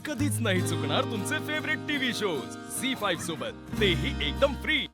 कधीच नाही चुकणार तुमचे फेवरेट टीव्ही शोज झी5 सोबत, तेही एकदम फ्री।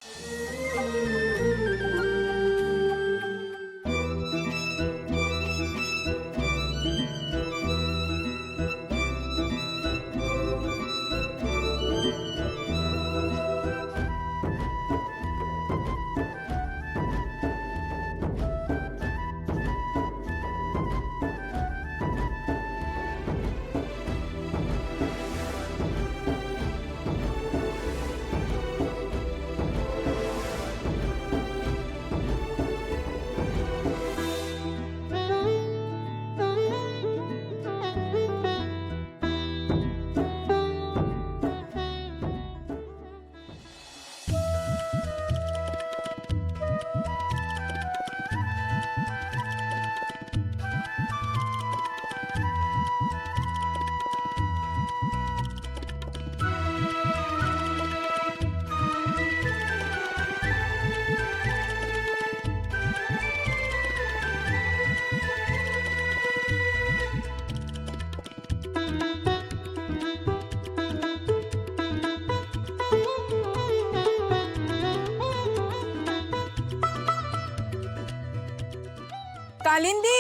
कालिंदी,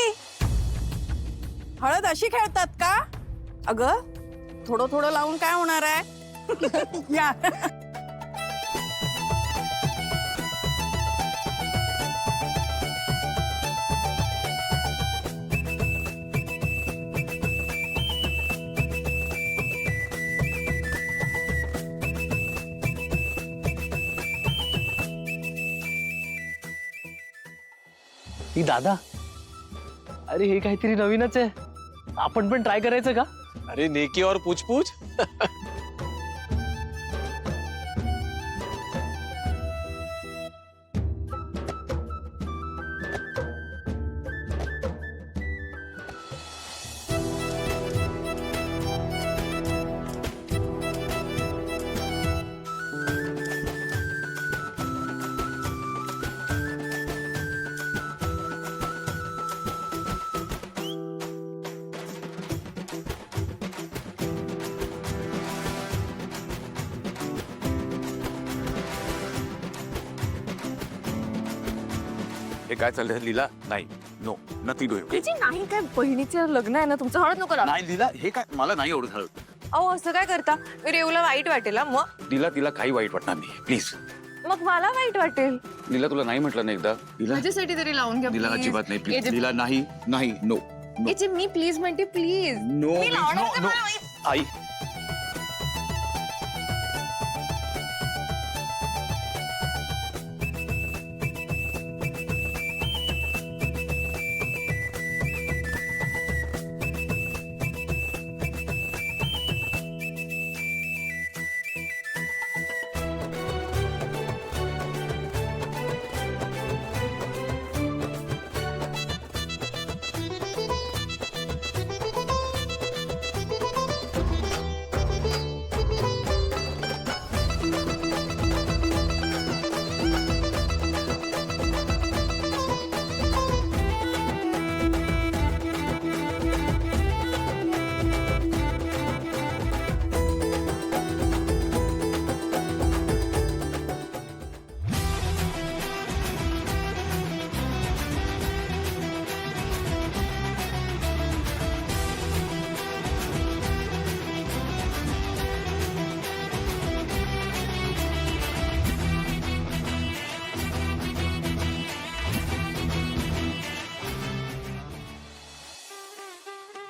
हळद अशी खेळतात का? अगं थोडं थोडं लावून काय होणार आहे? या ही दादा, अरे हे काहीतरी नवीनच आहे, आपण पण ट्राय करायचं का? अरे नेकी और पूछ पूछ। हे काय चाललंय लीला? नाही, नो, नथिंग डूइंग। जी नाही, काय बहिणीचं लग्न आहे ना तुमचं, हळद नको लावू. नाही लीला, हे काय, मला नाही आवडत हळद। अहो असं काय करता, रेवला वाईट वाटेल हा, मग लीला, तिला काही वाईट वाटणार नाही, प्लीज। मग मला वाईट वाटेल. लीला, तुला नाही म्हटलं ना एकदा? लीला, माझ्यासाठी तरी लावून घ्या लीला please. अजिबात नाही, ये प्लीज। जे- लीला, नाही नाही, नो ये जे मी प्लीज म्हणते, प्लीज. नो मी लावणार नो होते, नो। मला माहित- आई,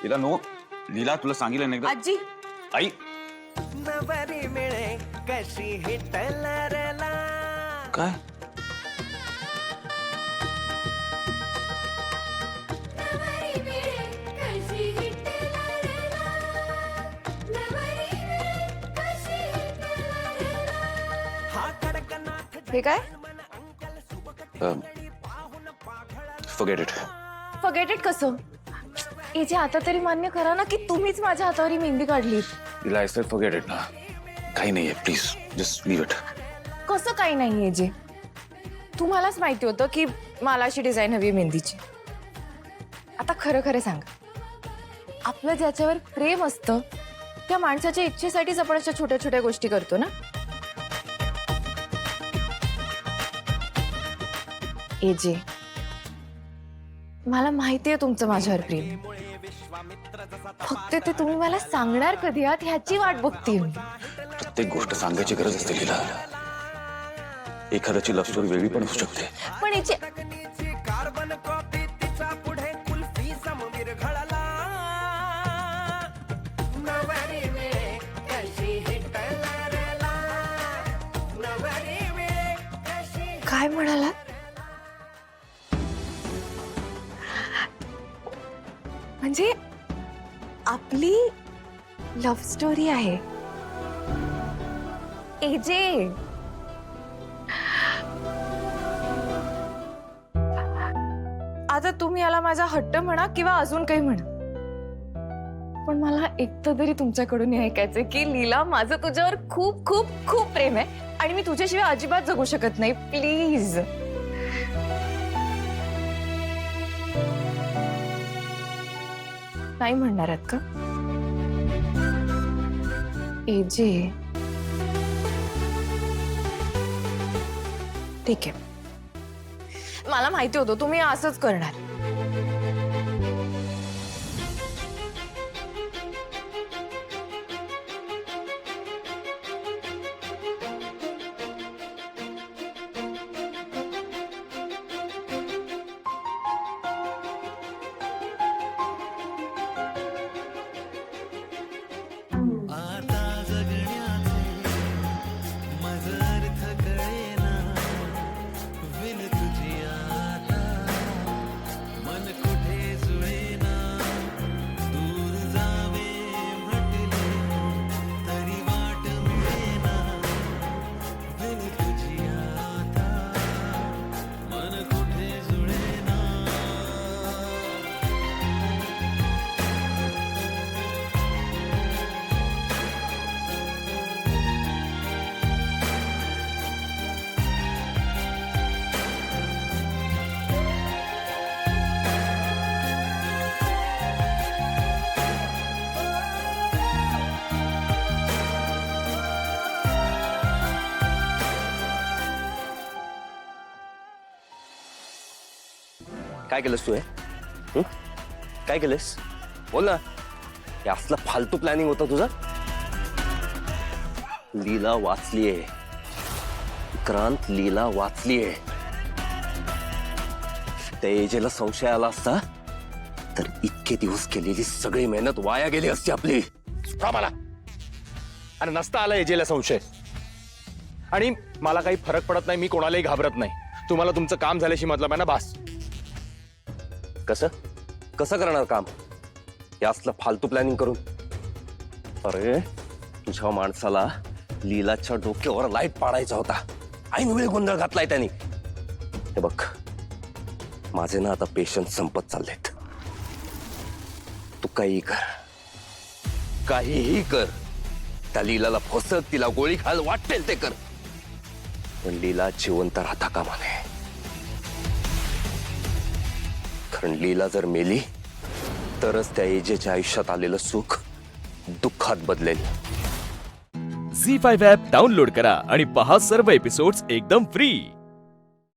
लीला, नो। लीला, तुला सांगितलं ना एकदा? आजी, आई, नवरी मिळे कशी हिटलरला काय? हा कडकनाथ हे काय? Forget it. फॉरगेट इट कसं? हे जे आता तरी मान्य करा ना की तुम्हीच माझ्या हातावर ही मेहंदी काढली. लीला, आय सेड फॉरगेट इट ना। काही नाहीये, प्लीज जस्ट लीव इट। कसं काही नाहीये जे? तुम्हालाच माहिती होतं की मला अशी डिझाईन हवी मेहंदीची. आता खरं खरं सांगा, आपलं ज्याच्यावर प्रेम असतं त्या माणसाच्या इच्छेसाठीच आपण अशा छोट्या छोट्या गोष्टी करतो ना. एजे, मला माहितीये तुमचं माझ्यावर प्रेम, फक्त ते तुम्ही मला सांगणार कधी आहात ह्याची वाट बघते मी. प्रत्येक गोष्ट सांगायची गरज असते लीला. एखाद्याची लव्ह स्टोरी वेगळी पण होऊ शकते. पण एजे, कार्बन कॉपी तिचा पुढे कुल्फी समवीर घळला. नवरी वेळे कशी हिटलरला, नवरी वेळे कशी. काय म्हणालात? म्हणजे आपली लव्ह स्टोरी आहे. एजे, आता तुम्ही याला माझा हट्ट म्हणा किंवा अजून काही म्हणा, पण मला एकदा तरी तुमच्याकडून हे ऐकायचंय की लीला, माझं तुझ्यावर खूप खूप खूप प्रेम आहे आणि मी तुझ्याशिवाय अजिबात जगू शकत नाही. प्लीज. नाही म्हणणार आहात का? एजे, ठीक आहे, मला माहिती होतं तुम्ही असंच करणार. आता जगण्याचे माझं अर्थ कळेना. विण तुझी आता मन कुठे जुळेना. दूर जावे म्हटले तरी वाट मिळेना. विण तुझी आता मन कुठे जुळेना. काय केलंस तू? काय केलंस? बोल ना. हे असलं फालतू प्लॅनिंग होतं तुझं? लीला वाचलीये विक्रांत, लीला वाचलीये. त्या एजेला संशय आला असता तर इतके दिवस केलेली सगळी मेहनत वाया गेली असती आपली. मला आणि नसता आला एजेला संशय. आणि मला काही फरक पडत नाही, मी कोणालाही घाबरत नाही. तुम्हाला तुमचं काम झाल्याशी मतलब आहे ना, बास. कसं कसं करणार काम हे असलं फालतू प्लॅनिंग करून? अरे तुझ्या माणसाला लीलाच्या डोक्यावर लाईट पाडायचा होता, ऐनवेळी गोंधळ घातलाय त्यांनी. हे बघ, माझे ना आता पेशन्स संपत चाललेत. तू काहीही कर, काहीही कर. त्या लीलाला फसत, तिला गोळी खायला वाटेल ते कर, पण लीला जिवंत राहता कामा नये. कारण लीला जर मेली तरच त्या एजेच्या आयुष्यात आलेलं सुख दुःखात बदलेल. झी5 ॲप डाउनलोड करा आणि पहा सर्व एपिसोड्स एकदम फ्री.